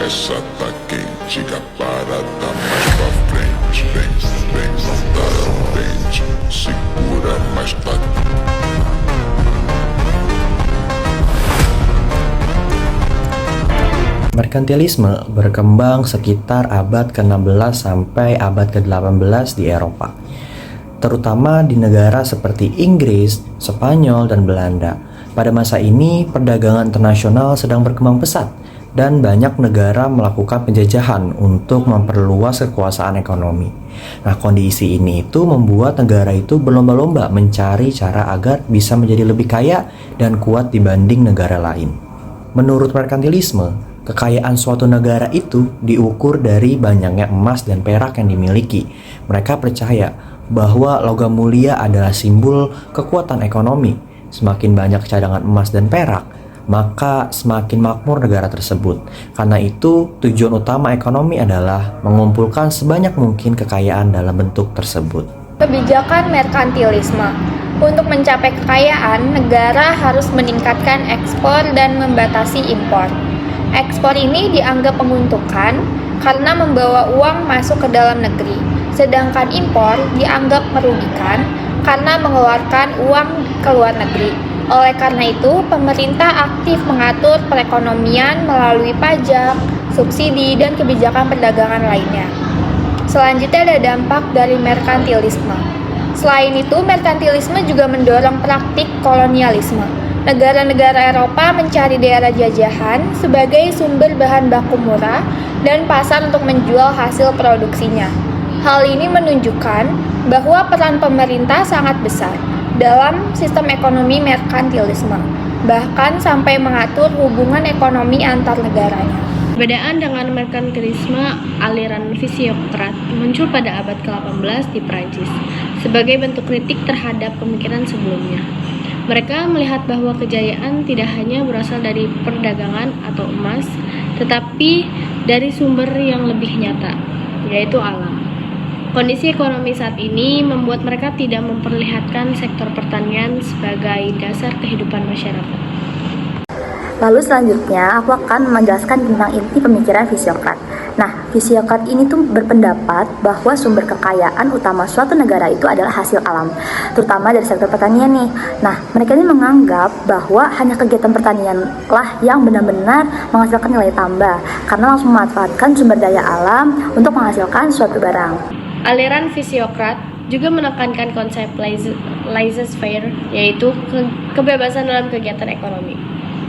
Essa tá quente, a parada mais pra frente. Vem, não dá dente, segura mais pra Merkantilisme berkembang sekitar abad ke-16 sampai abad ke-18 di Eropa, terutama di negara seperti Inggris, Spanyol, dan Belanda. Pada masa ini, perdagangan internasional sedang berkembang pesat dan banyak negara melakukan penjajahan untuk memperluas kekuasaan ekonomi. Nah, kondisi ini itu membuat negara itu berlomba-lomba mencari cara agar bisa menjadi lebih kaya dan kuat dibanding negara lain. Menurut merkantilisme, kekayaan suatu negara itu diukur dari banyaknya emas dan perak yang dimiliki. Mereka percaya bahwa logam mulia adalah simbol kekuatan ekonomi. Semakin banyak cadangan emas dan perak, maka semakin makmur negara tersebut. Karena itu, tujuan utama ekonomi adalah mengumpulkan sebanyak mungkin kekayaan dalam bentuk tersebut. Kebijakan merkantilisme. Untuk mencapai kekayaan, negara harus meningkatkan ekspor dan membatasi impor. Ekspor ini dianggap menguntungkan karena membawa uang masuk ke dalam negeri, sedangkan impor dianggap merugikan karena mengeluarkan uang ke luar negeri. Oleh karena itu, pemerintah aktif mengatur perekonomian melalui pajak, subsidi, dan kebijakan perdagangan lainnya. Selanjutnya ada dampak dari merkantilisme. Selain itu, merkantilisme juga mendorong praktik kolonialisme. Negara-negara Eropa mencari daerah jajahan sebagai sumber bahan baku murah dan pasar untuk menjual hasil produksinya. Hal ini menunjukkan bahwa peran pemerintah sangat besar dalam sistem ekonomi merkantilisme, bahkan sampai mengatur hubungan ekonomi antar negaranya. Perbedaan dengan merkantilisme, aliran fisiokrat muncul pada abad ke-18 di Prancis sebagai bentuk kritik terhadap pemikiran sebelumnya. Mereka melihat bahwa kejayaan tidak hanya berasal dari perdagangan atau emas, tetapi dari sumber yang lebih nyata, yaitu alam. Kondisi ekonomi saat ini membuat mereka tidak memperlihatkan sektor pertanian sebagai dasar kehidupan masyarakat. Lalu selanjutnya aku akan menjelaskan tentang inti pemikiran fisiokrat. Nah, fisiokrat ini tuh berpendapat bahwa sumber kekayaan utama suatu negara itu adalah hasil alam, terutama dari sektor pertanian nih. Nah, mereka ini menganggap bahwa hanya kegiatan pertanian lah yang benar-benar menghasilkan nilai tambah, karena langsung memanfaatkan sumber daya alam untuk menghasilkan suatu barang. Aliran fisiokrat juga menekankan konsep laissez-faire, yaitu kebebasan dalam kegiatan ekonomi.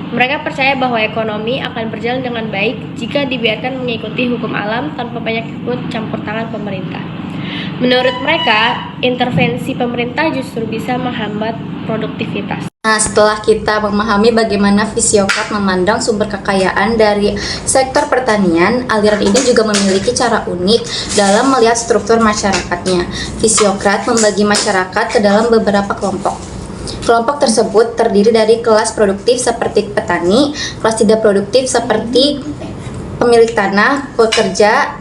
Mereka percaya bahwa ekonomi akan berjalan dengan baik jika dibiarkan mengikuti hukum alam tanpa banyak ikut campur tangan pemerintah. Menurut mereka, intervensi pemerintah justru bisa menghambat produktivitas. Nah, setelah kita memahami bagaimana fisiokrat memandang sumber kekayaan dari sektor pertanian, aliran ini juga memiliki cara unik dalam melihat struktur masyarakatnya. Fisiokrat membagi masyarakat ke dalam beberapa kelompok. Kelompok tersebut terdiri dari kelas produktif seperti petani, kelas tidak produktif seperti pemilik tanah, pekerja,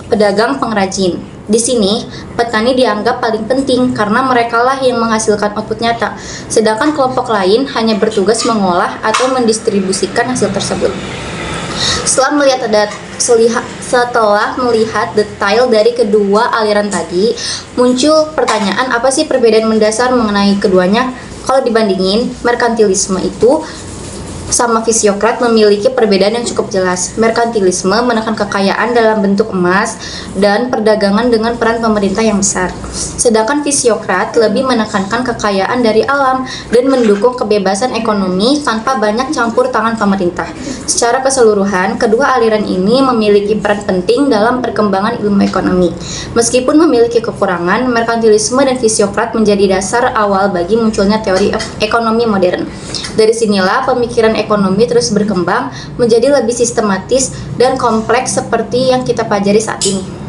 pedagang, pengrajin. Di sini, petani dianggap paling penting karena merekalah yang menghasilkan output nyata, sedangkan kelompok lain hanya bertugas mengolah atau mendistribusikan hasil tersebut. Setelah melihat detail dari kedua aliran tadi, muncul pertanyaan apa sih perbedaan mendasar mengenai keduanya? Kalau dibandingin, merkantilisme itu sama fisiokrat memiliki perbedaan yang cukup jelas. Merkantilisme menekan kekayaan dalam bentuk emas dan perdagangan dengan peran pemerintah yang besar. Sedangkan fisiokrat lebih menekankan kekayaan dari alam dan mendukung kebebasan ekonomi tanpa banyak campur tangan pemerintah. Secara keseluruhan, kedua aliran ini memiliki peran penting dalam perkembangan ilmu ekonomi. Meskipun memiliki kekurangan, merkantilisme dan fisiokrat menjadi dasar awal bagi munculnya teori ekonomi modern. Dari sinilah pemikiran ekonomi terus berkembang menjadi lebih sistematis dan kompleks seperti yang kita pelajari saat ini.